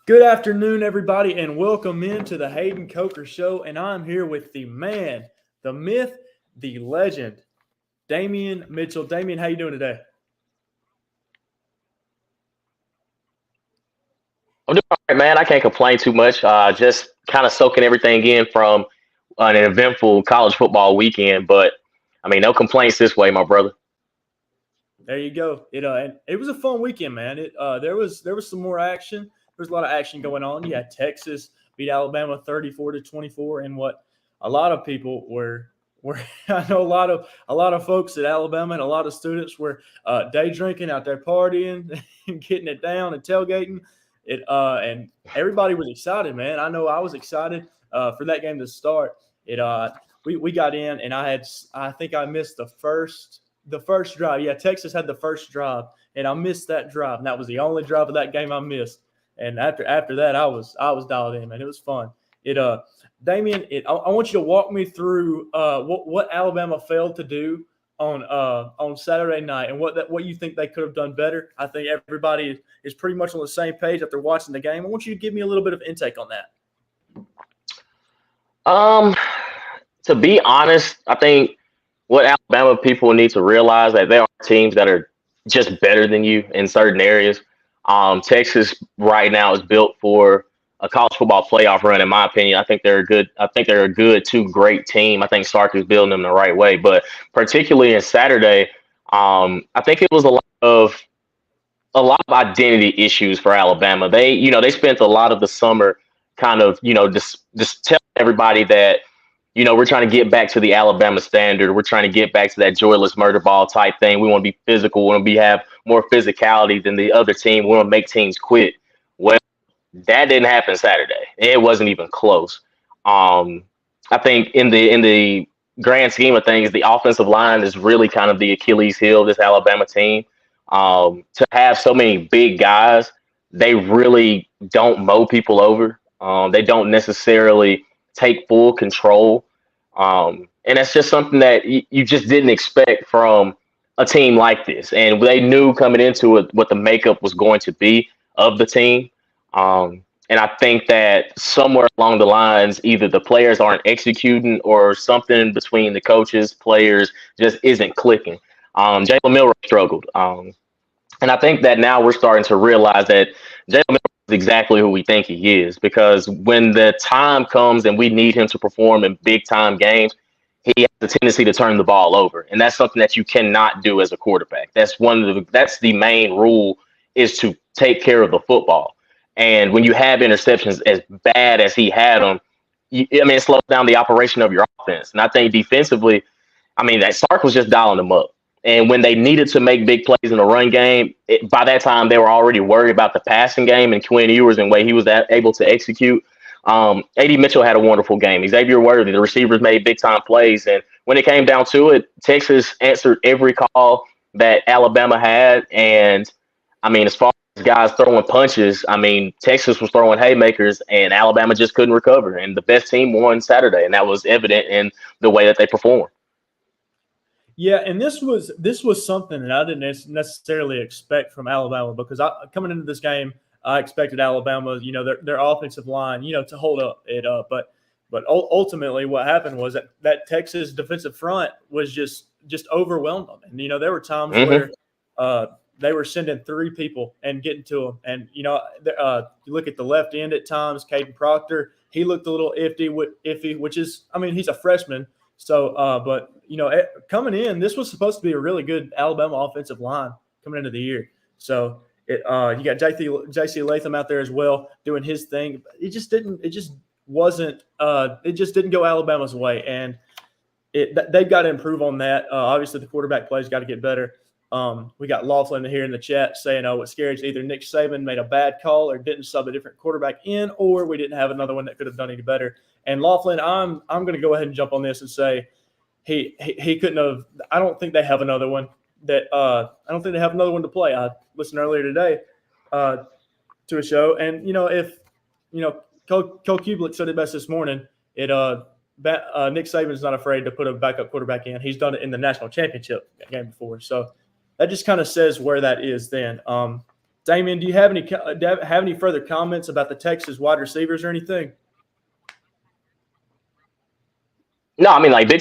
Good afternoon, everybody, and welcome into the Hayden Coker Show. And I'm here with the man, the myth, the legend, Damian Mitchell. Damian, how you doing today? I'm doing all right, man. I can't complain too much. Just kind of soaking everything in from an eventful college football weekend. But I mean, no complaints this way, my brother. There you go. And it was a fun weekend, man. There was some more action. There was a lot of action going on. You had Texas beat Alabama 34-24, and what a lot of people were I know a lot of folks at Alabama and a lot of students were day drinking out there partying and getting it down and tailgating. And everybody was excited, man. I know I was excited for that game to start. We got in, and I think I missed the first drive. Yeah, Texas had the first drive, and I missed that drive, and that was the only drive of that game I missed. And after that, I was dialed in, man. It was fun. It Damien, I want you to walk me through what Alabama failed to do on Saturday night, and what you think they could have done better. I think everybody is pretty much on the same page after watching the game. I want you to give me a little bit of intake on that. Um, to be honest, I think what Alabama people need to realize that there are teams that are just better than you in certain areas. Texas right now is built for a college football playoff run, in my opinion. I think they're a good. I think they're a good to great team. I think Sark is building them the right way, but particularly in Saturday, I think it was a lot of identity issues for Alabama. They spent a lot of the summer kind of, just telling everybody that, we're trying to get back to the Alabama standard. We're trying to get back to that joyless murder ball type thing. We want to be physical. We want to have more physicality than the other team. We want to make teams quit. Well, that didn't happen Saturday. It wasn't even close. Um, I think in the grand scheme of things, the offensive line is really kind of the Achilles heel of this Alabama team. To have so many big guys, they really don't mow people over. They don't necessarily take full control. And that's just something that you just didn't expect from a team like this. And they knew coming into it what the makeup was going to be of the team. And I think that somewhere along the lines, either the players aren't executing or something between the coaches, players just isn't clicking. Jalen Milroe struggled. And I think that now we're starting to realize that Jalen Milroe is exactly who we think he is, because when the time comes and we need him to perform in big time games, he has a tendency to turn the ball over. And that's something that you cannot do as a quarterback. That's the main rule, is to take care of the football. And when you have interceptions as bad as he had them, it slows down the operation of your offense. And I think defensively, that Sark was just dialing them up. And when they needed to make big plays in the run game, by that time they were already worried about the passing game and Quinn Ewers and the way he was able to execute. AD Mitchell had a wonderful game. Xavier Worthy, the receivers made big time plays. And when it came down to it, Texas answered every call that Alabama had. And as far as guys throwing punches, Texas was throwing haymakers and Alabama just couldn't recover. And the best team won Saturday. And that was evident in the way that they performed. Yeah, and this was something that I didn't necessarily expect from Alabama, because coming into this game, I expected Alabama, their offensive line, to hold up. But ultimately, what happened was that Texas defensive front was just overwhelmed them, and there were times Hmm. where they were sending three people and getting to them, and you look at the left end at times, Caden Proctor, he looked a little iffy, which is, he's a freshman. So, but coming in, this was supposed to be a really good Alabama offensive line coming into the year. So you got JC Latham out there as well doing his thing. It just didn't. It just wasn't. It just didn't go Alabama's way, and they've got to improve on that. Obviously, the quarterback play's got to get better. We got Laughlin here in the chat saying, "Oh, what's scary is either Nick Saban made a bad call or didn't sub a different quarterback in, or we didn't have another one that could have done any better." And Laughlin, I'm going to go ahead and jump on this and say he couldn't have. I don't think they have another one I don't think they have another one to play. I listened earlier today uh, to a show, and if Cole Kublik said it best this morning. Nick Saban's not afraid to put a backup quarterback in. He's done it in the national championship game before, so that just kind of says where that is. Then Damian, do you have any further comments about the Texas wide receivers or anything? No, I mean like big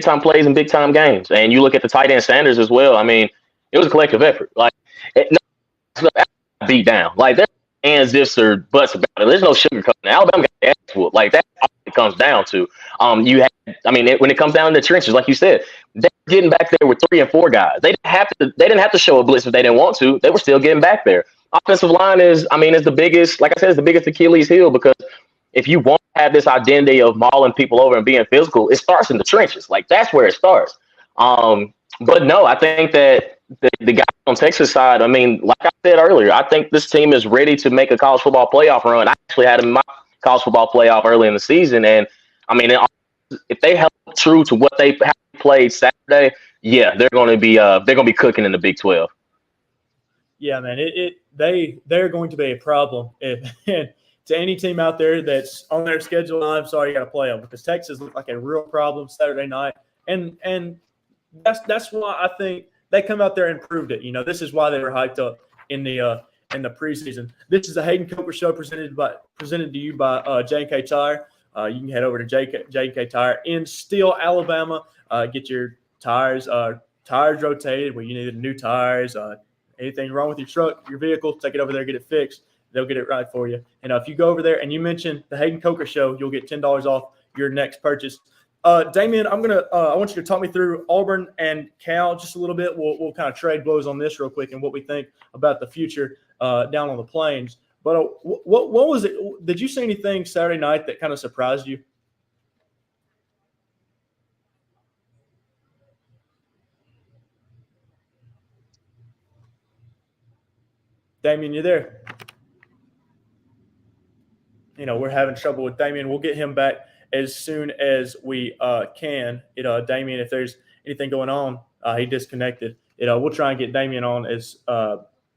time plays and big time games. And you look at the tight end Sanders as well. I mean, it was a collective effort. Like no, beat down. Like there's ands, ifs, or buts about it. There's no sugarcoating. Alabama got their ass whooped. Like that's all it comes down to. You had, I mean, when it comes down to the trenches, like you said, they're getting back there with 3 and 4 guys. They didn't have to show a blitz if they didn't want to. They were still getting back there. Offensive line is the biggest, like I said, is the biggest Achilles heel because if you want to have this identity of mauling people over and being physical, it starts in the trenches. Like that's where it starts. But no, I think that the guy on Texas side, I mean, like I said earlier, I think this team is ready to make a college football playoff run. I actually had them in my college football playoff early in the season, and I mean, if they held true to what they played Saturday, yeah, they're going to be cooking in the Big 12. Yeah, man, they're going to be a problem if to any team out there that's on their schedule. I'm sorry, you got to play them because Texas looked like a real problem Saturday night, and that's why I think they come out there and proved it. You know, this is why they were hyped up in the preseason. This is the Hayden Coker Show presented to you by J&K Tire. You can head over to J&K Tire in Steele, Alabama. Get your tires rotated where you need new tires. Anything wrong with your truck, your vehicle, take it over there, get it fixed. They'll get it right for you. And if you go over there and you mention the Hayden Coker Show, you'll get $10 off your next purchase. Damian, I want you to talk me through Auburn and Cal just a little bit. We'll kind of trade blows on this real quick and what we think about the future down on the plains. But what was it? Did you see anything Saturday night that kind of surprised you? Damian, you there? You know, we're having trouble with Damian. We'll get him back as soon as we can. Damian, if there's anything going on, he disconnected. We'll try and get Damian on as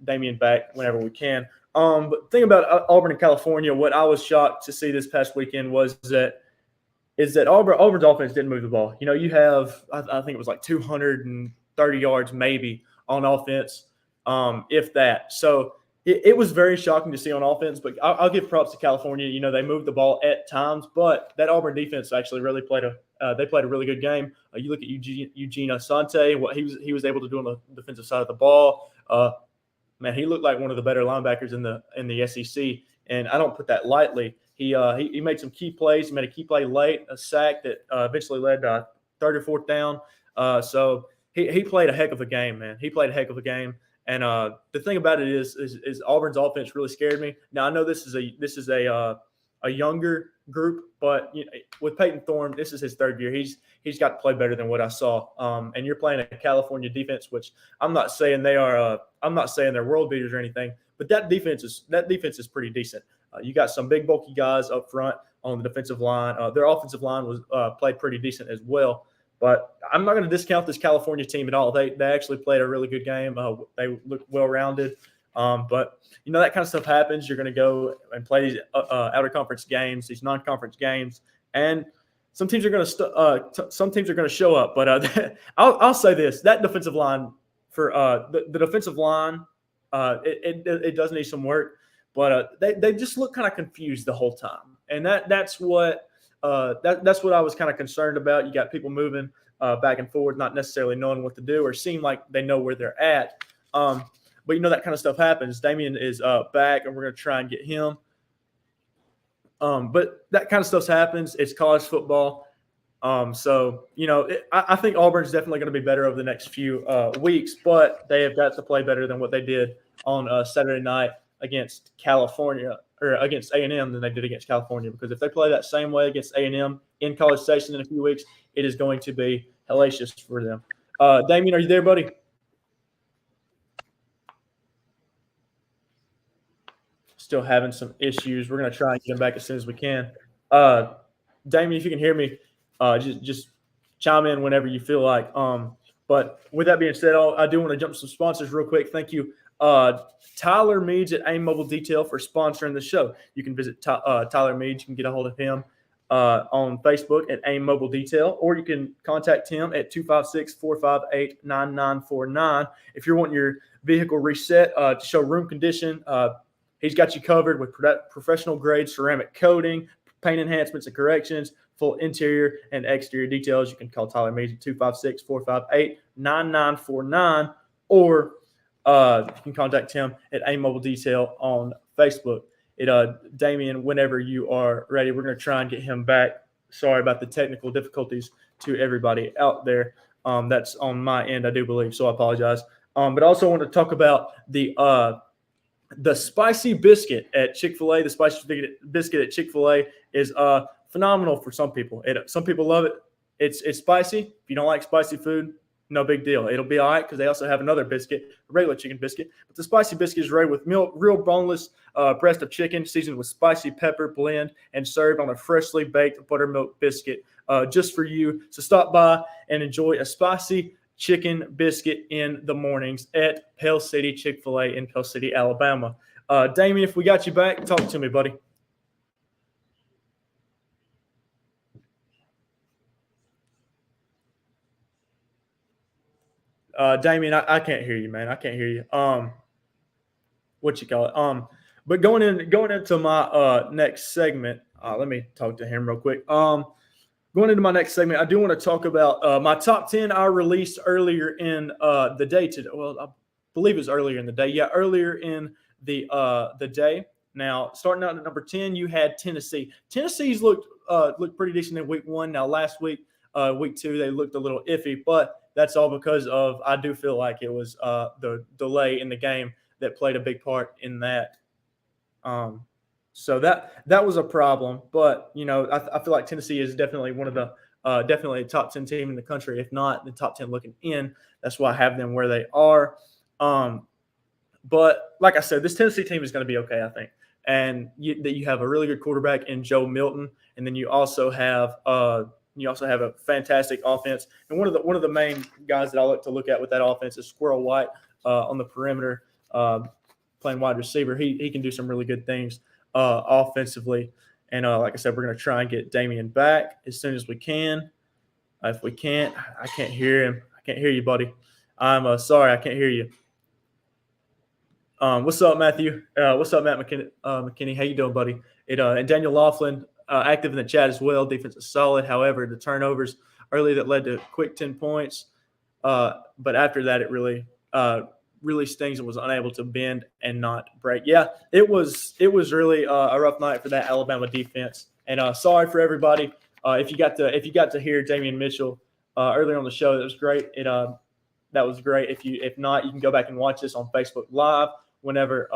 Damian back whenever we can. But the thing about Auburn and California, what I was shocked to see this past weekend was that Auburn's offense didn't move the ball. You know, you have I think it was like 230 yards maybe on offense, if that. So it was very shocking to see on offense, but I'll give props to California. You know, they moved the ball at times, but that Auburn defense actually really played a really good game. You look at Eugene Asante, what he was able to do on the defensive side of the ball. Man, he looked like one of the better linebackers in the SEC, and I don't put that lightly. He made some key plays. He made a key play late, a sack that eventually led to third or fourth down. So he played a heck of a game, man. He played a heck of a game. And the thing about it is Auburn's offense really scared me. Now I know this is a younger group, but you know, with Peyton Thorne, this is his third year. He's got to play better than what I saw. And you're playing a California defense, which I'm not saying they are. I'm not saying they're world beaters or anything, but that defense is pretty decent. You got some big bulky guys up front on the defensive line. Their offensive line was played pretty decent as well. But I'm not going to discount this California team at all. They actually played a really good game. They look well-rounded. But, you know, that kind of stuff happens. You're going to go and play these outer-conference games, these non-conference games, and some teams are going to show up. But I'll say this: that defensive line for the defensive line, it does need some work. But they just look kind of confused the whole time, and that's what I was kind of concerned about. You got people moving back and forward, not necessarily knowing what to do or seem like they know where they're at. But, you know, that kind of stuff happens. Damian is back, and we're going to try and get him. But that kind of stuff happens. It's college football. So, you know, I think Auburn's definitely going to be better over the next few weeks, but they have got to play better than what they did on Saturday night against California or against A&M than they did against California, because if they play that same way against A&M in College Station in a few weeks, it is going to be hellacious for them. Damian, are you there, buddy? Still having some issues. We're going to try and get him back as soon as we can. Damian, if you can hear me, just chime in whenever you feel like. But with that being said, I do want to jump to some sponsors real quick. Thank you, Tyler Meads at AIM Mobile Detail for sponsoring the show. You can visit Tyler Meads. You can get a hold of him on Facebook at AIM Mobile Detail, or you can contact him at 256-458-9949. If you're wanting your vehicle reset to show room condition, he's got you covered with professional grade ceramic coating, paint enhancements and corrections, full interior and exterior details. You can call Tyler Mees at 256-458-9949, or you can contact him at AIM Mobile Detail on Facebook. Damian, whenever you are ready, we're going to try and get him back. Sorry about the technical difficulties to everybody out there. That's on my end, I do believe, so I apologize. But I also want to talk about the spicy biscuit at Chick-fil-A. The spicy biscuit at Chick-fil-A is phenomenal for some people. Some people love it. It's spicy. If you don't like spicy food, no big deal. It'll be all right because they also have another biscuit, a regular chicken biscuit. But the spicy biscuit is ready with real boneless breast of chicken, seasoned with spicy pepper blend, and served on a freshly baked buttermilk biscuit just for you. So stop by and enjoy a spicy chicken biscuit in the mornings at Pell City Chick-fil-A in Pell City, Alabama. Damian, if we got you back, talk to me, buddy. Damian, I can't hear you, man. I can't hear you. What you call it? But going into my next segment, let me talk to him real quick. Going into my next segment, I do want to talk about my top 10 I released earlier in the day today. Well, I believe it was earlier in the day. Yeah, earlier in the day. Now, starting out at number 10, you had Tennessee. Tennessee's looked pretty decent in week 1. Now, last week, week 2, they looked a little iffy, but that's all because of, I do feel like it was the delay in the game that played a big part in that. So that was a problem. But, I feel like Tennessee is definitely one of the definitely a top 10 team in the country, if not the top 10 looking in. That's why I have them where they are. But like I said, this Tennessee team is going to be okay, I think. And you have a really good quarterback in Joe Milton, and then you also have a fantastic offense. And one of the main guys that I like to look at with that offense is Squirrel White on the perimeter, playing wide receiver. He can do some really good things offensively. And like I said, we're going to try and get Damian back as soon as we can. If we can't, I can't hear him. I can't hear you, buddy. I'm sorry, I can't hear you. What's up, Matthew? What's up, Matt McKinney? How you doing, buddy? And Daniel Laughlin, active in the chat as well. Defense is solid. However, the turnovers early that led to quick 10 points. But after that, it really stings and was unable to bend and not break. Yeah, it was really a rough night for that Alabama defense. And sorry for everybody. If you got to hear Damian Mitchell earlier on the show, that was great. That was great. If not, you can go back and watch this on Facebook Live whenever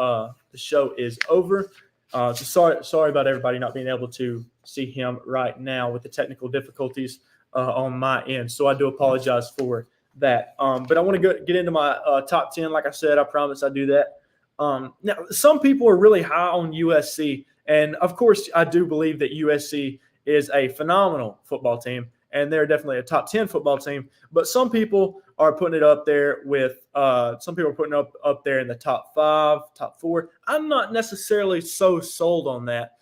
the show is over. So sorry about everybody not being able to see him right now with the technical difficulties on my end. So I do apologize for that. But I want to get into my top 10. Like I said, I promise I do that. Now, some people are really high on USC. And, of course, I do believe that USC is a phenomenal football team, and they're definitely a top 10 football team. But some people are putting it up there with some people are putting it up there in the top 5, top 4. I'm not necessarily so sold on that.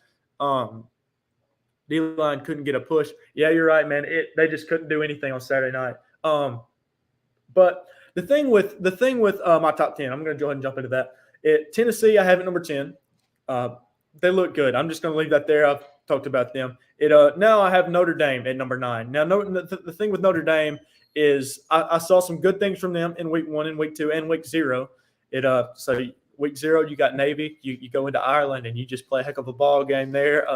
D-line couldn't get a push. Yeah, you're right, man. They just couldn't do anything on Saturday night. But the thing with my top 10, I'm going to go ahead and jump into that. Tennessee, I have at number 10. They look good. I'm just going to leave that there. I've talked about them. Now I have Notre Dame at number 9. Now, the thing with Notre Dame is I saw some good things from them in week 1 and week 2 and week 0. So week 0, you got Navy. You go into Ireland and you just play a heck of a ball game there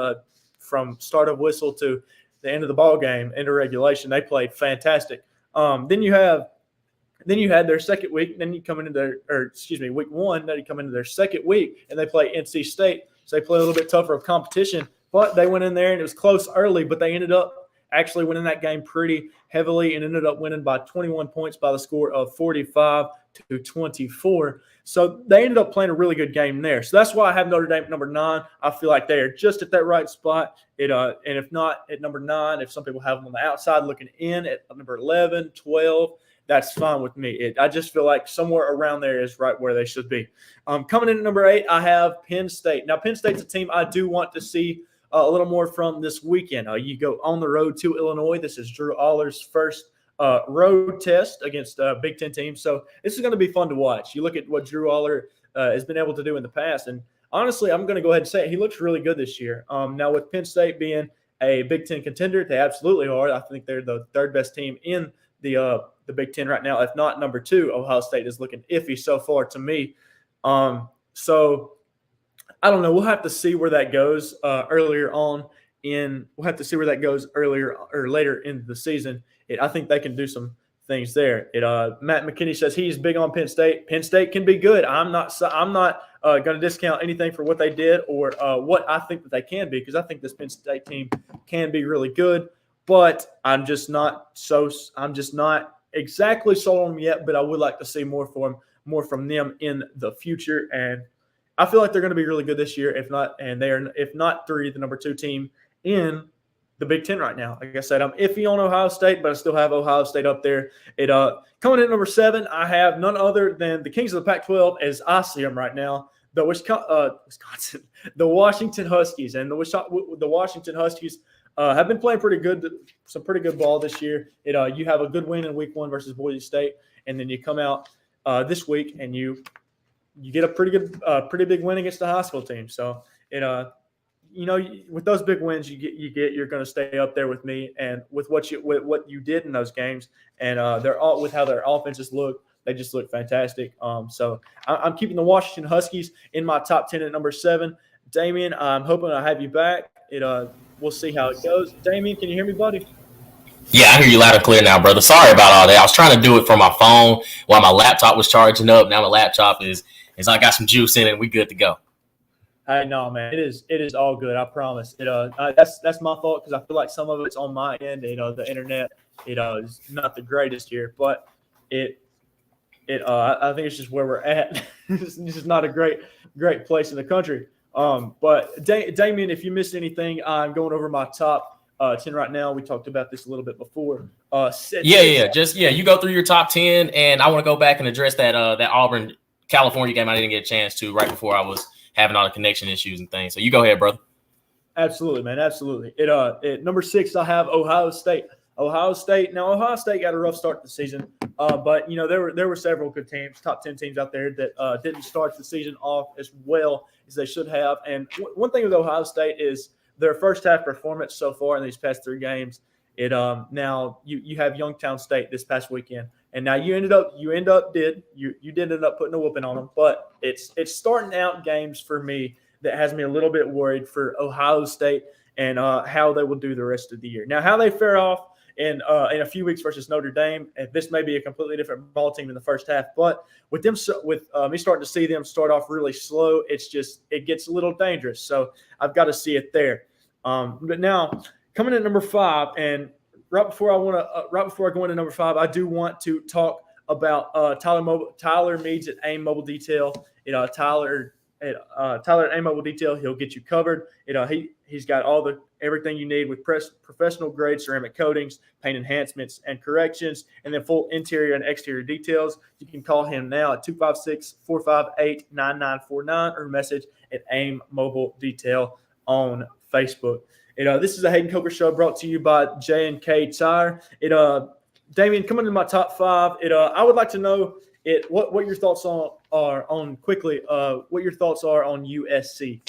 from start of whistle to the end of the ball game, into regulation. They played fantastic. Then you had their second week. Then you come into week 1. Then you come into their second week and they play NC State. So they play a little bit tougher of competition. But they went in there and it was close early, but they ended up actually winning that game pretty heavily and ended up winning by 21 points by the score of 45-24. So they ended up playing a really good game there. So that's why I have Notre Dame at number 9. I feel like they are just at that right spot. And if not at number 9, if some people have them on the outside looking in at number 11, 12, that's fine with me. I just feel like somewhere around there is right where they should be. Coming in at number 8, I have Penn State. Now, Penn State's a team I do want to see a little more from this weekend. You go on the road to Illinois. This is Drew Aller's first road test against Big Ten teams. So this is going to be fun to watch. You look at what Drew Aller has been able to do in the past, and honestly, I'm going to go ahead and say it. He looks really good this year. Now, with Penn State being a Big Ten contender, they absolutely are. I think they're the third best team in the Big Ten right now, if not number 2. Ohio State is looking iffy so far to me. So I don't know. We'll have to see where that goes earlier on we'll have to see where that goes earlier or later in the season. I think they can do some things there. Matt McKinney says he's big on Penn State. Penn State can be good. I'm not going to discount anything for what they did or what I think that they can be, because I think this Penn State team can be really good. But I'm just not exactly sold on them yet. But I would like to see more from them in the future. And I feel like they're going to be really good this year. If not 3, the number 2 team in the Big Ten right now. Like I said, I'm iffy on Ohio State, but I still have Ohio State up there. Coming in at number 7, I have none other than the Kings of the Pac-12 as I see them right now. The Washington Huskies, and the Washington Huskies have been playing some pretty good ball this year. You have a good win in Week 1 versus Boise State, and then you come out this week and you get a pretty big win against the high school team. So with those big wins you're going to stay up there with me, and with what you did in those games, and they're all with how their offenses look. They just look fantastic. So I'm keeping the Washington Huskies in my top 10 at number 7. Damian, I'm hoping I have you back. We'll see how it goes. Damian, can you hear me, buddy? Yeah, I hear you loud and clear now, brother. Sorry about all that. I was trying to do it from my phone while my laptop was charging up. Now my laptop is I got some juice in it and we good to go. Hey, no, man, it is all good. I promise. That's my fault, because I feel like some of it's on my end. The internet, is not the greatest here, but I think it's just where we're at. This is not a great place in the country. But Damian, if you missed anything, I'm going over my top 10 right now. We talked about this a little bit before. You go through your top 10, and I want to go back and address that Auburn California game I didn't get a chance to right before I was having all the connection issues and things. So you go ahead, brother. Absolutely, man. Absolutely. At number 6, I have Ohio State. Ohio State got a rough start to the season, but there were several good teams, top 10 teams out there that didn't start the season off as well as they should have. And one thing with Ohio State is their first half performance so far in these past 3 games. Now you have Youngstown State this past weekend, and now you did end up putting a whooping on them. But it's starting out games for me that has me a little bit worried for Ohio State and how they will do the rest of the year. Now, how they fare off in a few weeks versus Notre Dame, and this may be a completely different ball team in the first half. But with me starting to see them start off really slow, it gets a little dangerous. So I've got to see it there. But now coming in at number 5, and right before I go into number 5, I do want to talk about Tyler Meads at AIM Mobile Detail. Tyler at AIM Mobile Detail, he'll get you covered. He's got everything you need with professional grade ceramic coatings, paint enhancements and corrections, and then full interior and exterior details. You can call him now at 256-458-9949 or message at AIM Mobile Detail on Facebook. This is a Hayden Coker Show brought to you by J&K Tire. Damian, coming to my top 5, I would like to know what your thoughts are on USC.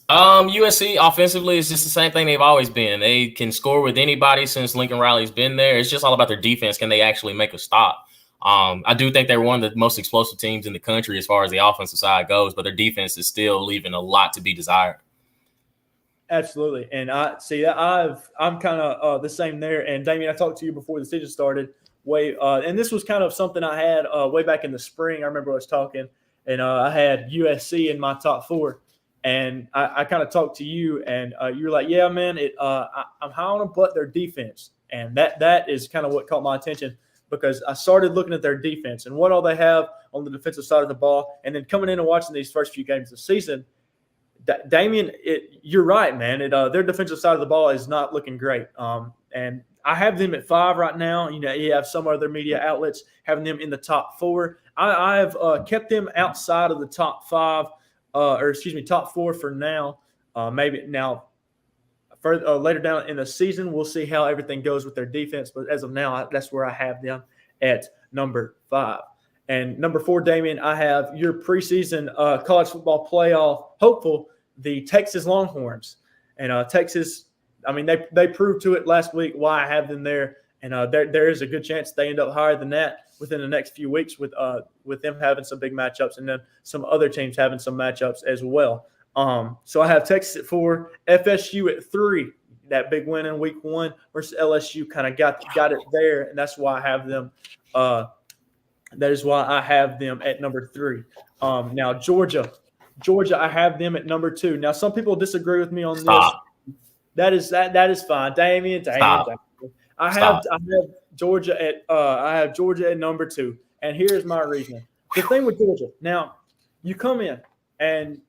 USC offensively is just the same thing they've always been. They can score with anybody since Lincoln Riley's been there. It's just all about their defense. Can they actually make a stop? I do think they're one of the most explosive teams in the country as far as the offensive side goes, but their defense is still leaving a lot to be desired. Absolutely. And I'm kind of the same there. And Damian, I talked to you before the season started. And this was kind of something I had way back in the spring. I remember I was talking, and I had USC in my top 4. And I kind of talked to you, and you were like, "Yeah, man, I'm high on them, but their defense." And that is kind of what caught my attention, because I started looking at their defense and what all they have on the defensive side of the ball, and then coming in and watching these first few games of the season. Damian, you're right, man. Their defensive side of the ball is not looking great. And I have them at 5 right now. You have some other media outlets having them in the top 4. I've kept them outside of the top 5. Top 4 for now. Maybe now, further later down in the season, we'll see how everything goes with their defense. But as of now, that's where I have them at number 5. And number 4, Damian, I have your preseason college football playoff hopeful, the Texas Longhorns. And Texas, I mean, they proved to it last week why I have them there. And there is a good chance they end up higher than that within the next few weeks with them having some big matchups and then some other teams having some matchups as well. So I have Texas at 4, FSU at 3. That big win in week 1 versus LSU kind of got it there, and that's why I have them. That is why I have them at number 3. Now Georgia, I have them at number 2. Now some people disagree with me on this. That is fine, Damian. I have Georgia at number 2, and here's my reasoning. The thing with Georgia, now you come in, and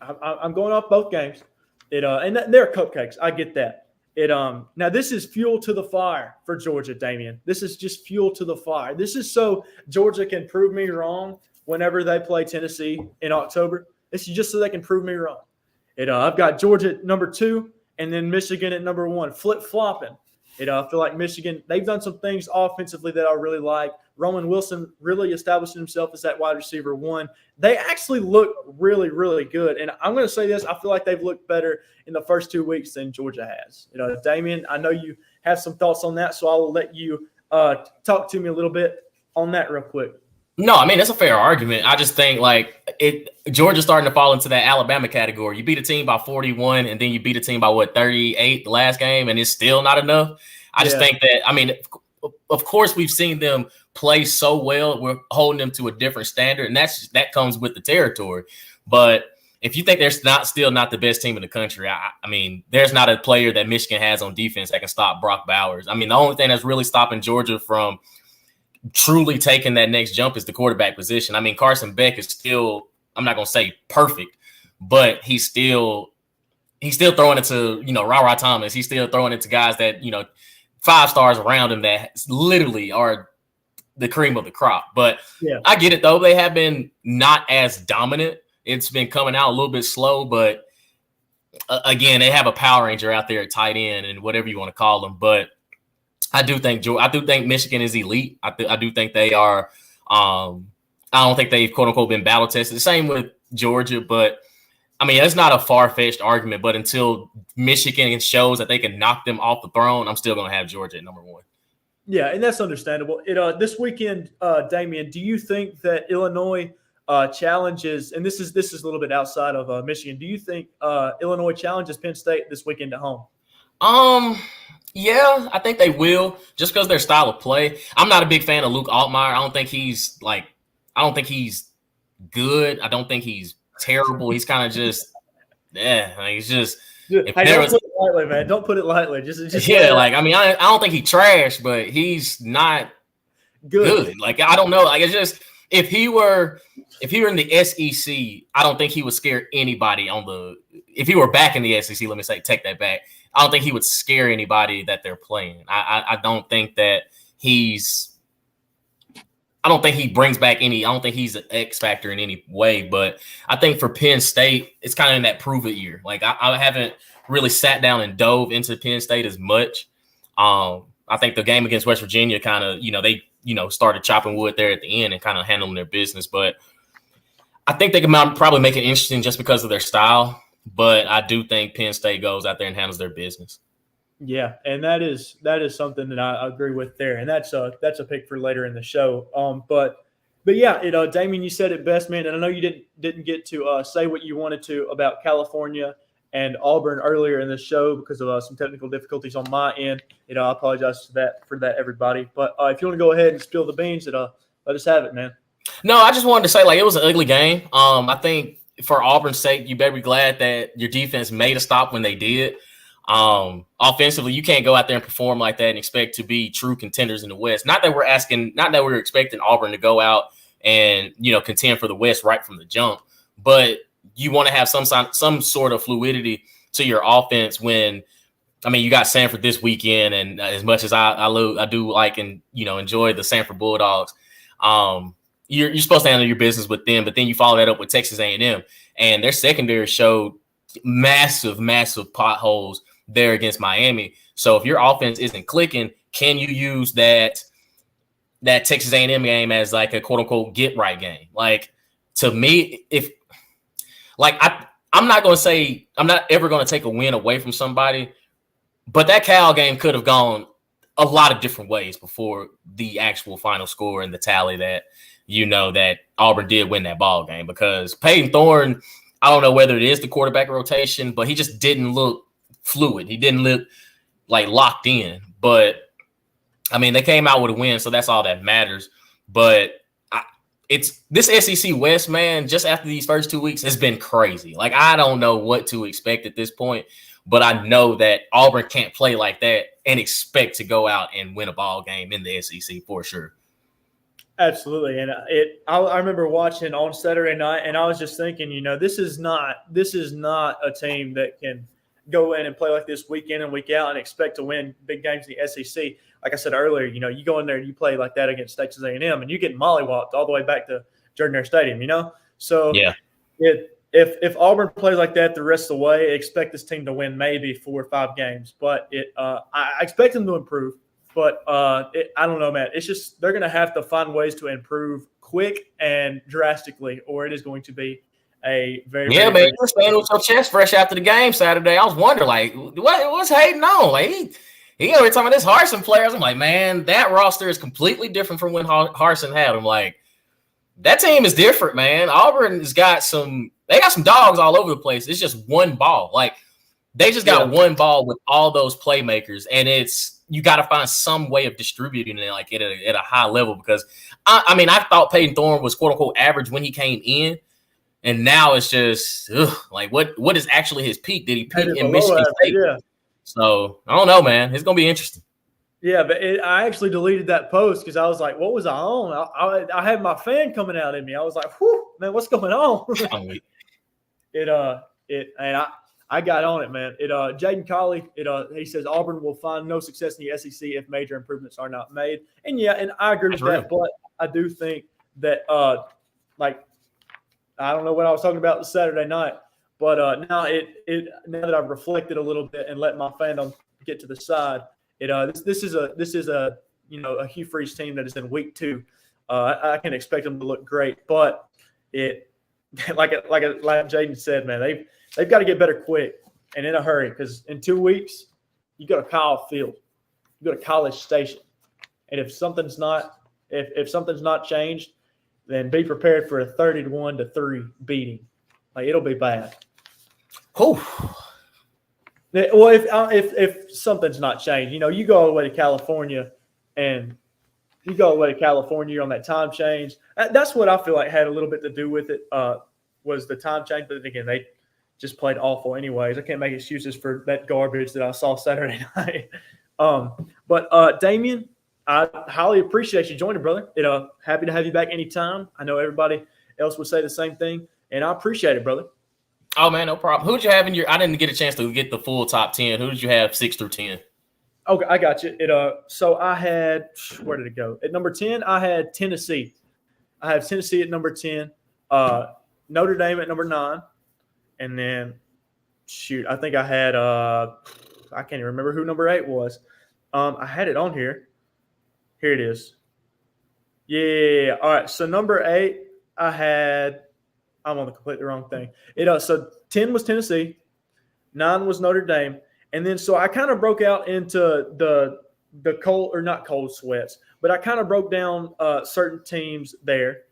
I'm going off both games. And they're cupcakes. I get that. Now this is fuel to the fire for Georgia, Damian. This is just fuel to the fire. This is so Georgia can prove me wrong whenever they play Tennessee in October. This is just so they can prove me wrong. I've got Georgia at number 2 and then Michigan at number 1, flip-flopping. I feel like Michigan, they've done some things offensively that I really like. Roman Wilson really establishing himself as that wide receiver 1. They actually look really, really good. And I'm going to say this, I feel like they've looked better in the first 2 weeks than Georgia has. Damian, I know you have some thoughts on that, so I'll let you talk to me a little bit on that real quick. No, I mean, that's a fair argument. I just think Georgia's starting to fall into that Alabama category. You beat a team by 41 and then you beat a team by 38 the last game, and it's still not enough. I just think that, I mean, of course we've seen them play so well. We're holding them to a different standard, and that comes with the territory. But if you think they're still not the best team in the country, I mean, there's not a player that Michigan has on defense that can stop Brock Bowers. I mean, the only thing that's really stopping Georgia from truly taking that next jump is the quarterback position. I mean, Carson Beck is still, I'm not going to say perfect, but he's still throwing it to, Ra Thomas. He's still throwing it to guys that, 5 stars around him that literally are the cream of the crop. But I get it, though. They have been not as dominant. It's been coming out a little bit slow, but again, they have a Power Ranger out there at tight end and whatever you want to call them. But I do think Michigan is elite. I do think they are. I don't think they've quote unquote been battle tested. The same with Georgia, but I mean it's not a far fetched argument. But until Michigan shows that they can knock them off the throne, I'm still going to have Georgia at number 1. Yeah, and that's understandable. This weekend, Damian, do you think that Illinois challenges? And this is a little bit outside of Michigan. Do you think Illinois challenges Penn State this weekend at home? Yeah, I think they will, just because their style of play. I'm not a big fan of Luke Altmaier. I don't think he's good. I don't think he's terrible. He's kind of just, he's just. Hey, don't put it lightly, man. Don't put it lightly. Just I mean, I don't think he trash, but he's not good. Like, I don't know. Like, it's just if he were in the SEC, I don't think he would scare anybody if he were back in the SEC, let me take that back. I don't think he would scare anybody that they're playing. I don't think that I don't think he brings back I don't think he's an X factor in any way. But I think for Penn State, it's kind of in that prove it year. Like I haven't really sat down and dove into Penn State as much. I think the game against West Virginia kind of, they started chopping wood there at the end and kind of handling their business. But I think they can probably make it interesting just because of their style. But I do think Penn State goes out there and handles their business. Yeah, and that is something that I agree with there, and that's a pick for later in the show. But yeah, Damian, you said it best, man. And I know you didn't get to say what you wanted to about California and Auburn earlier in the show because of some technical difficulties on my end. I apologize for that, everybody. But if you want to go ahead and spill the beans, let us have it, man. No, I just wanted to say it was an ugly game. I think. For Auburn's sake, you better be glad that your defense made a stop when they did. Offensively, you can't go out there and perform like that and expect to be true contenders in the West. Not that we're expecting Auburn to go out and contend for the West right from the jump, but you want to have some sort of fluidity to your offense when. I mean, you got Sanford this weekend, and as much as I do like and enjoy the Sanford Bulldogs. You're supposed to handle your business with them, but then you follow that up with Texas A&M, and their secondary showed massive, massive potholes there against Miami. So if your offense isn't clicking, can you use that Texas A&M game as like a quote unquote get right game? Like, to me, I'm not going to say I'm not ever going to take a win away from somebody, but that Cal game could have gone a lot of different ways before the actual final score and the tally that that Auburn did win that ball game, because Peyton Thorne, I don't know whether it is the quarterback rotation, but he just didn't look fluid. He didn't look like locked in. But I mean, they came out with a win, so that's all that matters. But it's this SEC West, man, just after these first 2 weeks has been crazy. Like, I don't know what to expect at this point, but I know that Auburn can't play like that and expect to go out and win a ball game in the SEC for sure. Absolutely. And I remember watching on Saturday night, and I was just thinking, this is not a team that can go in and play like this week in and week out and expect to win big games in the SEC. Like I said earlier, you go in there and you play like that against Texas A&M, and you get mollywopped all the way back to Jordan-Hare Stadium, So yeah, if Auburn plays like that the rest of the way, expect this team to win maybe 4 or 5 games. But I expect them to improve. But I don't know, man. It's just they're going to have to find ways to improve quick and drastically, or it is going to be a very man. You're standing with your chest fresh after the game Saturday. I was wondering, like, what's Hayden on? Like, he every time of this Harsin players, I'm like, man, that roster is completely different from when Harsin had him. Like, that team is different, man. Auburn's got some dogs all over the place. It's just one ball. Like, they just got one ball with all those playmakers, and you got to find some way of distributing it like at a high level, because I thought Peyton Thorne was quote unquote average when he came in, and now it's just like what is actually his peak? Did he peak in Michigan State? Yeah. So I don't know, man. It's gonna be interesting. Yeah, but I actually deleted that post because I was like, what was I on? I had my fan coming out in me. I was like, whew, man, what's going on? I got on it, man. Jaden Colley, he says Auburn will find no success in the SEC if major improvements are not made. And and I agree with that, but I do think that I don't know what I was talking about Saturday night, but now that I've reflected a little bit and let my fandom get to the side, this is a Hugh Freeze team that is in week 2. I can expect them to look great, but like Jaden said, man, they've got to get better quick and in a hurry, because in 2 weeks you go to Kyle Field, you go to College Station, and if something's not changed, then be prepared for a 31-3 beating. Like, it'll be bad. Oh. Well, if something's not changed, you go all the way to California, and you're on that time change. That's what I feel like had a little bit to do with it, was the time change. But again, they just played awful anyways. I can't make excuses for that garbage that I saw Saturday night. But Damian, I highly appreciate you joining, brother. Happy to have you back anytime. I know everybody else would say the same thing, and I appreciate it, brother. Oh, man, no problem. Who'd you have I didn't get a chance to get the full top 10. Who did you have 6 through 10? Okay, I got you. So I had, where did it go? At number 10, I had Tennessee. I have Tennessee at number 10, Notre Dame at number 9, and then, I think I had, I can't even remember who number 8 was. I had it on here. Here it is. Yeah. All right. So number 8, I'm on the completely wrong thing. So 10 was Tennessee, 9 was Notre Dame, and then so I kind of broke out into the cold, or not cold sweats, but I kind of broke down certain teams there,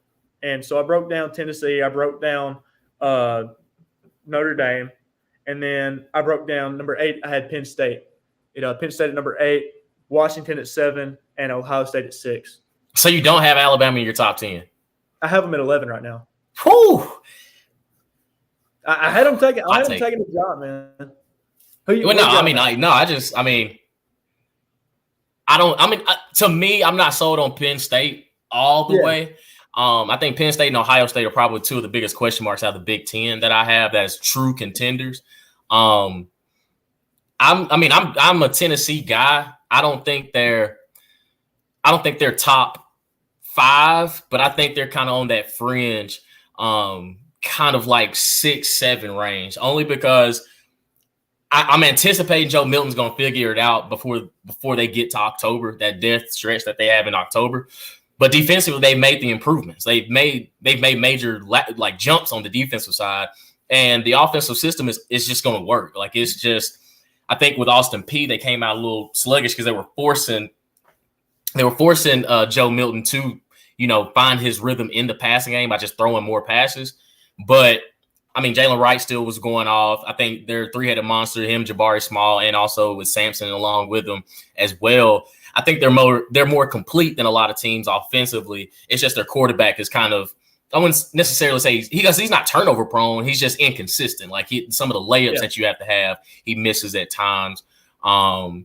and so I broke down Tennessee, I broke down Notre Dame, and then I broke down number 8. I had Penn State. Penn State at number 8, Washington at 7, and Ohio State at 6. So you don't have Alabama in your top 10? I have them at 11 right now. Whew. I had them taking the job, man. To me, I'm not sold on Penn State all the way. I think Penn State and Ohio State are probably 2 of the biggest question marks out of the Big Ten that I have as true contenders. I'm a Tennessee guy. I don't think they're top 5, but I think they're kind of on that fringe. kind of like 6-7 range, only because I'm anticipating Joe Milton's going to figure it out before they get to October, that death stretch that they have in October. But defensively, they've made the improvements. They've made major like jumps on the defensive side, and the offensive system is just going to work. Like, it's just, I think with Austin Peay, they came out a little sluggish because they were forcing Joe Milton to, find his rhythm in the passing game by just throwing more passes. But I mean, Jalen Wright still was going off. I think they're three-headed monster, him, Jabari Small, and also with Sampson along with them as well. I think they're more complete than a lot of teams offensively. It's just their quarterback is kind of, I wouldn't necessarily say he's not turnover prone. He's just inconsistent. Like, some of the layups that you have to have, he misses at times. But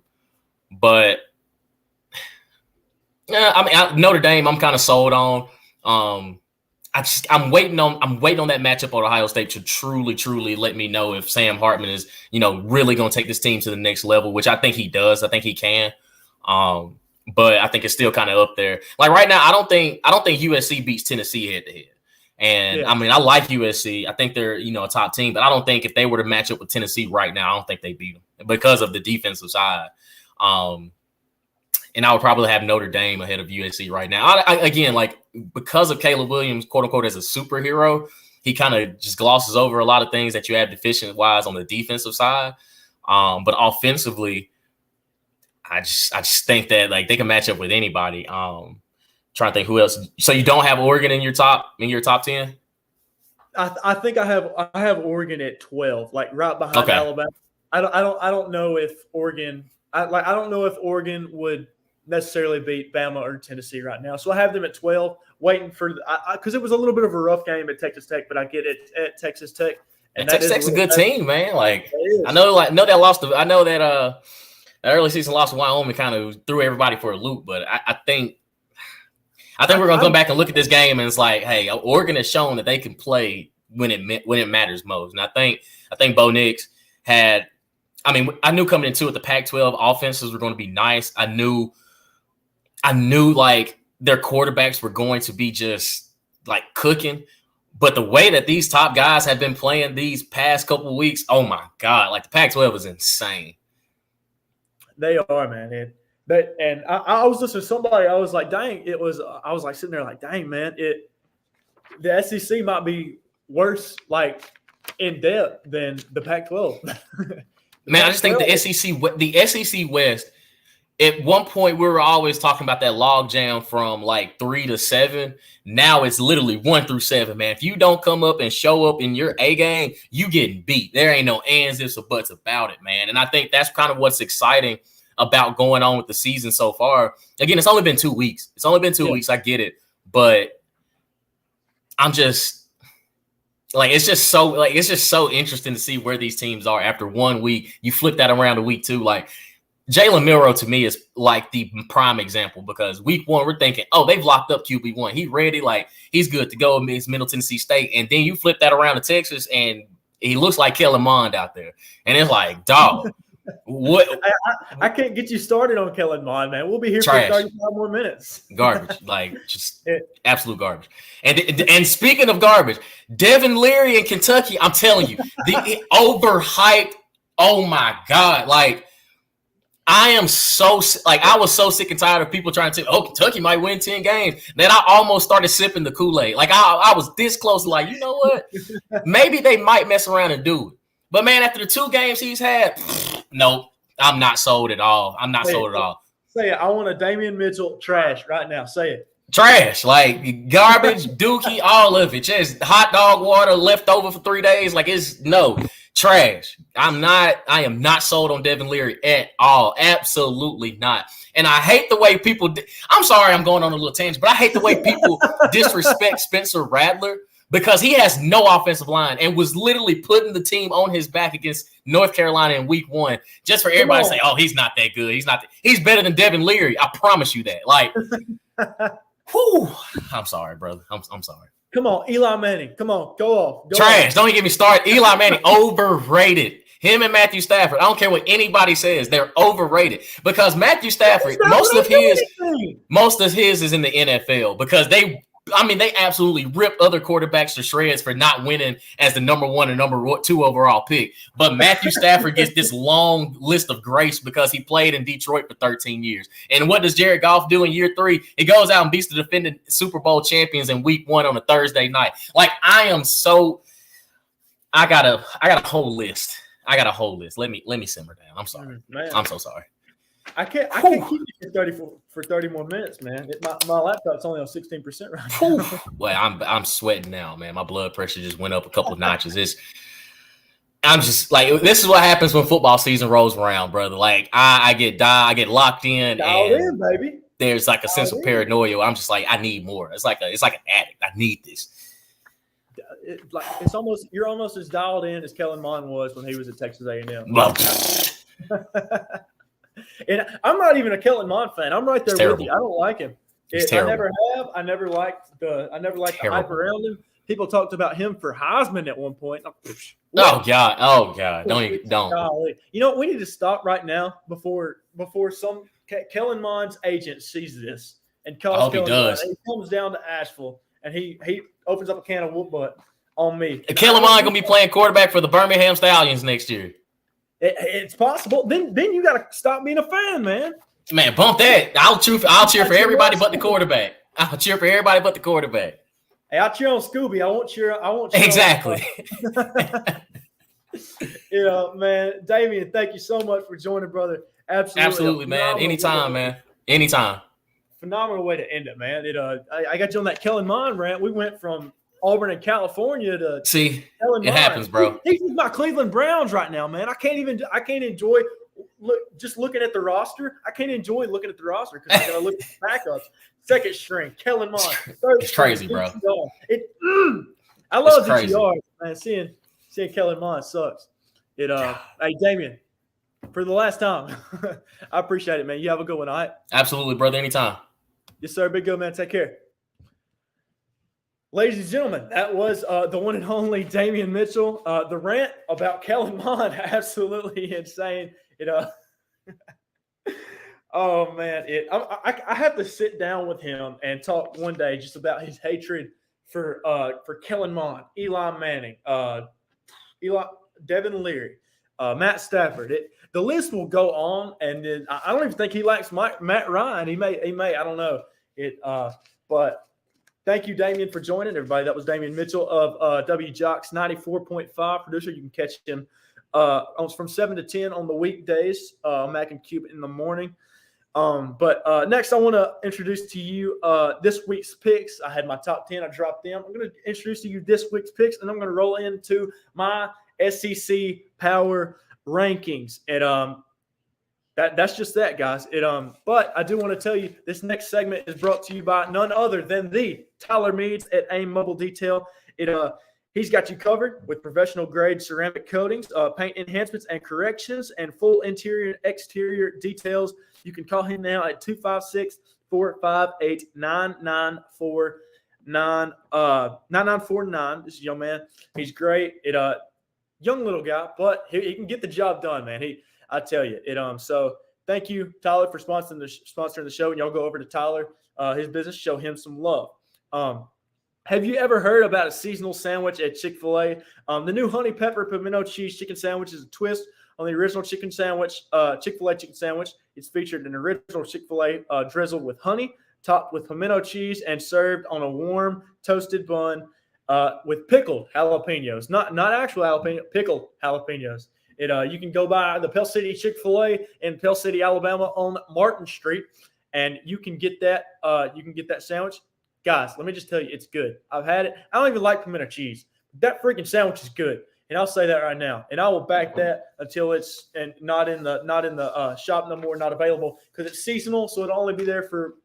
yeah, I mean, Notre Dame, I'm kind of sold on. I'm waiting on that matchup at Ohio State to truly let me know if Sam Hartman is, really going to take this team to the next level, which I think he does. I think he can. But I think it's still kind of up there. Like, right now, I don't think USC beats Tennessee head to head. And I mean, I like USC. I think they're, a top team, but I don't think if they were to match up with Tennessee right now, I don't think they beat them because of the defensive side. And I would probably have Notre Dame ahead of USC right now. Again, like, because of Caleb Williams, quote unquote, as a superhero, he kind of just glosses over a lot of things that you have deficient wise on the defensive side. But offensively, I just think that, like, they can match up with anybody. Trying to think who else. So you don't have Oregon in your top 10? I think I have Oregon at 12, like right behind Alabama. I don't know if Oregon. I don't know if Oregon would necessarily beat Bama or Tennessee right now. So I have them at 12, waiting for because it was a little bit of a rough game at Texas Tech, but I get it at Texas Tech. And Texas Tech's a good team, man. Like, I know that lost. I know that that early season loss to Wyoming kind of threw everybody for a loop, but I think we're gonna come back and look at this game, and it's like, hey, Oregon has shown that they can play when it matters most. And I think Bo Nix had. I mean, I knew coming into it, the Pac-12 offenses were going to be nice. I knew like their quarterbacks were going to be just like cooking. But the way that these top guys have been playing these past couple of weeks, oh my God, like the Pac-12 is insane. They are, man. And I was listening to somebody, I was like, dang, I was like sitting there like, dang, man, the SEC might be worse, like, in depth than the Pac-12. Man, I just think the SEC West, at one point we were always talking about that log jam from like 3 to 7. Now it's literally 1 through 7, man. If you don't come up and show up in your A game, you getting beat. There ain't no ands, ifs, or buts about it, man. And I think that's kind of what's exciting about going on with the season so far. Again, it's only been 2 weeks. Weeks. I get it. But I'm just like, it's just so interesting to see where these teams are after 1 week. You flip that around to week 2. Like, Jalen Milroe to me is like the prime example, because week 1 we're thinking, oh, they've locked up QB1. He's ready. Like, he's good to go against Middle Tennessee State. And then you flip that around to Texas and he looks like Kellen Mond out there. And it's like, dog, what? I can't get you started on Kellen Mond, man. We'll be here Trash. for 35 more minutes. Garbage. Like, just absolute garbage. And speaking of garbage, Devin Leary in Kentucky, I'm telling you, the overhyped. Oh my God. Like, I was so sick and tired of people trying to say, oh, Kentucky might win 10 games, that I almost started sipping the Kool-Aid. Like, I was this close to, like, you know what? Maybe they might mess around and do it. But, man, after the 2 games he's had, nope, I'm not sold at all. Say it. I want a Damian Mitchell trash right now. Say it. Trash, like garbage, dookie, all of it. Just hot dog water left over for 3 days. Like, it's trash. I am not sold on Devin Leary at all. Absolutely not. And I hate the way people I'm sorry I'm going on a little tangent, but I hate the way people disrespect Spencer Rattler, because he has no offensive line and was literally putting the team on his back against North Carolina in week 1, just for everybody to say, oh, he's not that good. He's better than Devin Leary. I promise you that. Like, whew, I'm sorry, brother. I'm sorry. Come on, Eli Manning. Come on, go off. Trash. Don't even get me started. Eli Manning, overrated. Him and Matthew Stafford. I don't care what anybody says. They're overrated, because Matthew Stafford, most of his is in the NFL, because they absolutely ripped other quarterbacks to shreds for not winning as the number 1 and number 2 overall pick. But Matthew Stafford gets this long list of grace because he played in Detroit for 13 years. And what does Jared Goff do in year 3? He goes out and beats the defending Super Bowl champions in week 1 on a Thursday night. Like, I got a whole list. Let me simmer down. I'm sorry. Man. I'm so sorry. I can't keep you for 30 more minutes, man. My laptop's only on 16% right now. Well, I'm sweating now, man. My blood pressure just went up a couple of notches. I'm just like, this is what happens when football season rolls around, brother. Like, I get locked in, Dialed in, baby. There's like a sense of paranoia. I'm just like, I need more. It's like an addict. I need this. You're almost as dialed in as Kellen Mond was when he was at Texas A&M. And I'm not even a Kellen Mond fan. I'm right there with you. I don't like him. I never have. I never liked the hype around him. People talked about him for Heisman at one point. Oh God! Don't. You know what? We need to stop right now before some Kellen Mond's agent sees this and calls. He does. He comes down to Asheville and he opens up a can of whoop butt on me. Kellen Mond gonna be playing quarterback for the Birmingham Stallions next year. It's possible. Then you got to stop being a fan, man. Man, bump that. I'll cheer for everybody but the quarterback. I'll cheer for everybody but the quarterback. Hey, I'll cheer on Scooby. I won't cheer. Exactly. Man, Damian, thank you so much for joining, brother. Absolutely, man. Anytime, man. Anytime. Phenomenal way to end it, man. I got you on that Kellen Mond rant. We went from Auburn and California to Kellen Mond. Happens, bro. He's my Cleveland Browns right now, man. I can't enjoy looking at the roster. I can't enjoy looking at the roster because I got to look at the backups. Second string, Kellen Mond. It's crazy, bro. I love DTR, man. Seeing Kellen Mond sucks. Hey, Damian, for the last time, I appreciate it, man. You have a good one, all right? Absolutely, brother. Anytime. Yes, sir. Big good, man. Take care. Ladies and gentlemen, that was the one and only Damian Mitchell. The rant about Kellen Mond, absolutely insane. Oh man, I have to sit down with him and talk one day just about his hatred for Kellen Mond, Eli Manning, Devin Leary, Matt Stafford. The list will go on, and then I don't even think he likes Matt Ryan. He may. I don't know but. Thank you, Damian, for joining, everybody. That was Damian Mitchell of WJOX 94.5 producer. You can catch him from 7 to 10 on the weekdays, Mac and Cube in the morning. But next, I want to introduce to you this week's picks. I had my top 10. I dropped them. I'm going to introduce to you this week's picks, and I'm going to roll into my SEC Power Rankings. And that's just that, guys. But I do want to tell you this next segment is brought to you by none other than the Tyler Meads at AIM Mobile Detail. He's got you covered with professional grade ceramic coatings, paint enhancements and corrections, and full interior and exterior details. You can call him now at 256-458-9949. This is a young man. He's great. Young little guy, but he can get the job done, man. I tell you it. So thank you, Tyler, for sponsoring the show. And y'all go over to Tyler, his business, show him some love. Have you ever heard about a seasonal sandwich at Chick-fil-A? The new honey pepper pimento cheese chicken sandwich is a twist on the original chicken sandwich, Chick-fil-A chicken sandwich. It's featured an original Chick-fil-A drizzled with honey, topped with pimento cheese, and served on a warm toasted bun with pickled jalapenos. Not actual jalapeno, pickled jalapenos. You can go by the Pell City Chick-fil-A in Pell City, Alabama on Martin Street, and you can get that. You can get that sandwich. Guys, let me just tell you, it's good. I've had it. I don't even like pimento cheese. That freaking sandwich is good, and I'll say that right now. And I will back that until it's not in the shop no more, not available, because it's seasonal. So it'll only be there for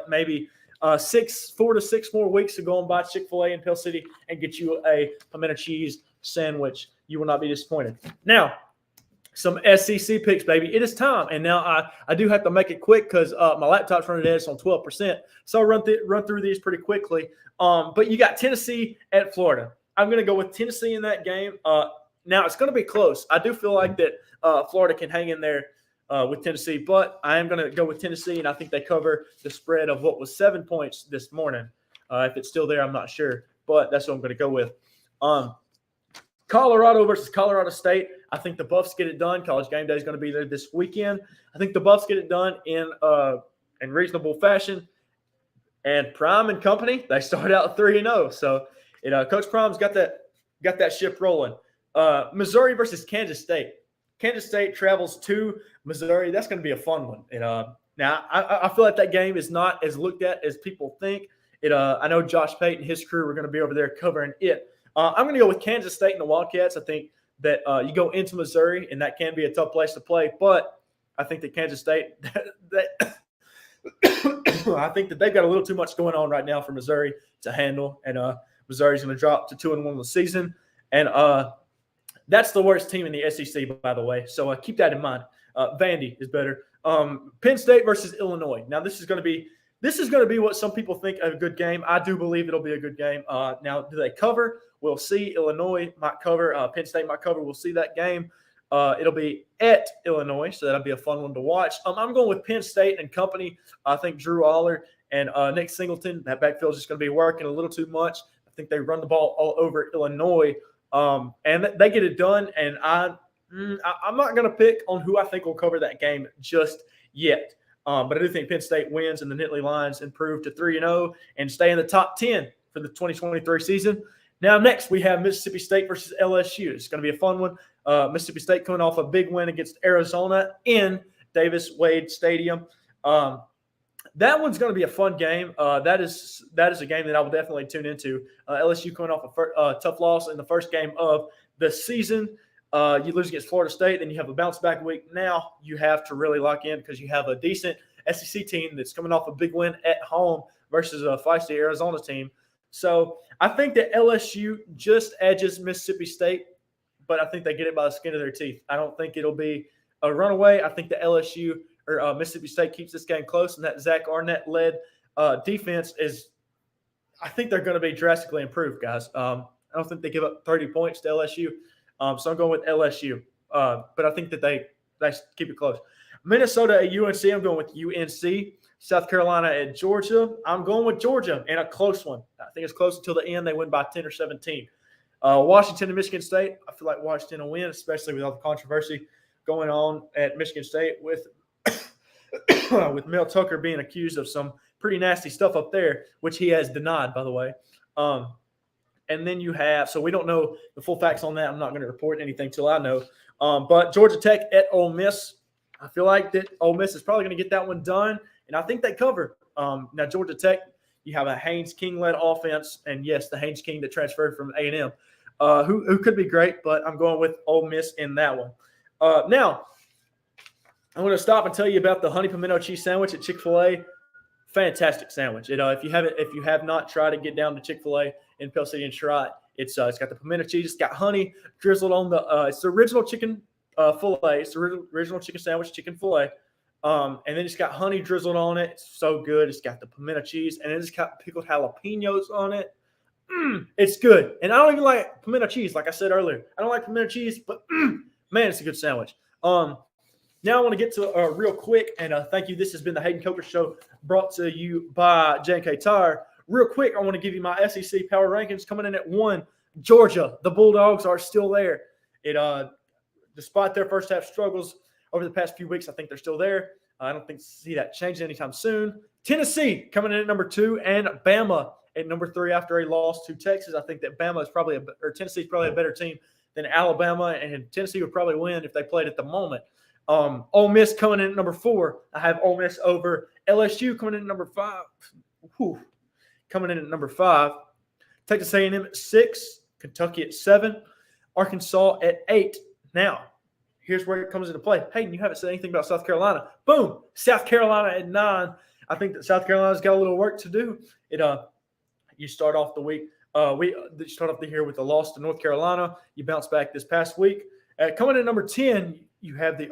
maybe 4 to 6 more weeks to go and buy Chick-fil-A in Pell City and get you a pimento cheese sandwich. You will not be disappointed. Now, some SEC picks, baby. It is time. And now I do have to make it quick because my laptop's running dead. It's on 12%. So I'll run through these pretty quickly. But you got Tennessee at Florida. I'm going to go with Tennessee in that game. Now, it's going to be close. I do feel like that Florida can hang in there with Tennessee. But I am going to go with Tennessee, and I think they cover the spread of what was 7 points this morning. If it's still there, I'm not sure, but that's what I'm going to go with. Colorado versus Colorado State. I think the Buffs get it done. College game day is going to be there this weekend. I think the Buffs get it done in reasonable fashion. And Prime and company, they start out 3-0. So Coach Prime's got that ship rolling. Missouri versus Kansas State. Kansas State travels to Missouri. That's going to be a fun one. Now, I feel like that game is not as looked at as people think. I know Josh Payton and his crew are going to be over there covering it. I'm going to go with Kansas State and the Wildcats. I think that you go into Missouri, and that can be a tough place to play. But I think that Kansas State, I think that they've got a little too much going on right now for Missouri to handle. And Missouri's going to drop to 2-1 in the season. And that's the worst team in the SEC, by the way. So keep that in mind. Vandy is better. Penn State versus Illinois. Now, this is going to be what some people think of a good game. I do believe it'll be a good game. Now, do they cover? We'll see. Illinois might cover. Penn State might cover. We'll see that game. It'll be at Illinois, so that'll be a fun one to watch. I'm going with Penn State and company. I think Drew Aller and Nick Singleton, that backfield is just going to be working a little too much. I think they run the ball all over Illinois, and they get it done. And I'm not going to pick on who I think will cover that game just yet. But I do think Penn State wins, and the Nittany Lions improve to 3-0 and stay in the top 10 for the 2023 season. Now, next, we have Mississippi State versus LSU. It's going to be a fun one. Mississippi State coming off a big win against Arizona in Davis-Wade Stadium. That one's going to be a fun game. That is a game that I will definitely tune into. LSU coming off a tough loss in the first game of the season. You lose against Florida State, then you have a bounce-back week. Now you have to really lock in because you have a decent SEC team that's coming off a big win at home versus a feisty Arizona team. So I think that LSU just edges Mississippi State, but I think they get it by the skin of their teeth. I don't think it'll be a runaway. I think the LSU or Mississippi State keeps this game close, and that Zach Arnett-led defense is – I think they're going to be drastically improved, guys. I don't think they give up 30 points to LSU. So I'm going with LSU. But I think that they keep it close. Minnesota at UNC. I'm going with UNC. South Carolina at Georgia. I'm going with Georgia in a close one. I think it's close until the end. They win by 10 or 17. Washington and Michigan State. I feel like Washington will win, especially with all the controversy going on at Michigan State with Mel Tucker being accused of some pretty nasty stuff up there, which he has denied, by the way. And then you have – so we don't know the full facts on that. I'm not going to report anything till I know. But Georgia Tech at Ole Miss. I feel like that Ole Miss is probably going to get that one done, and I think they cover. Now, Georgia Tech, you have a Haynes King-led offense, and, yes, the Haynes King that transferred from A&M, who could be great, but I'm going with Ole Miss in that one. Now, I'm going to stop and tell you about the honey pimento cheese sandwich at Chick-fil-A. Fantastic sandwich. If you have not tried it, get down to Chick-fil-A in Pell City and try it. It's got the pimento cheese. It's got honey drizzled on the. It's the original chicken fillet. It's the original chicken sandwich, chicken fillet. And then it's got honey drizzled on it. It's so good. It's got the pimento cheese, and it's got pickled jalapenos on it. It's good. And I don't even like pimento cheese, like I said earlier. I don't like pimento cheese, but man, it's a good sandwich. Now I want to get to real quick, and thank you. This has been the Hayden Coker Show, brought to you by J&K Tire. Real quick, I want to give you my SEC power rankings. Coming in at 1, Georgia. The Bulldogs are still there. Despite their first half struggles over the past few weeks, I think they're still there. I don't see that changing anytime soon. Tennessee coming in at number 2, and Bama at number 3 after a loss to Texas. I think that Tennessee is probably a better team than Alabama, and Tennessee would probably win if they played at the moment. Ole Miss coming in at number 4. I have Ole Miss over LSU coming in at number 5. Coming in at number 5. Texas A&M at 6. Kentucky at 7. Arkansas at 8. Now, here's where it comes into play. Hayden, you haven't said anything about South Carolina. Boom! South Carolina at 9. I think that South Carolina's got a little work to do. You start off the week. You start off the year with a loss to North Carolina. You bounce back this past week. Coming in at number 10, you have the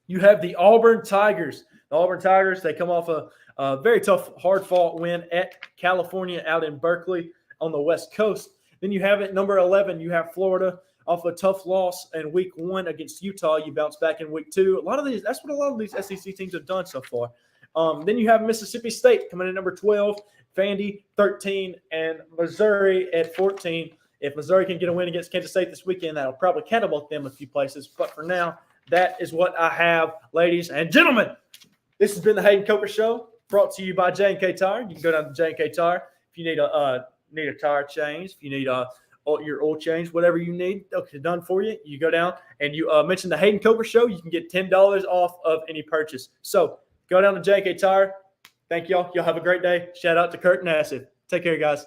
you have the Auburn Tigers. The Auburn Tigers, they come off a very tough, hard-fought win at California out in Berkeley on the West Coast. Then you have at number 11, you have Florida off a tough loss in week 1 against Utah. You bounce back in week 2. That's what a lot of these SEC teams have done so far. Then you have Mississippi State coming in number 12, Vandy 13, and Missouri at 14. If Missouri can get a win against Kansas State this weekend, that'll probably catapult them a few places. But for now, that is what I have, ladies and gentlemen. This has been the Hayden Coker Show, brought to you by J&K Tire. You can go down to J&K Tire if you need a tire change, if you need your oil change, whatever you need done for you. You go down and you mention the Hayden Coker Show. You can get $10 off of any purchase. So go down to J&K Tire. Thank y'all. Y'all have a great day. Shout out to Kurt Nassif. Take care, guys.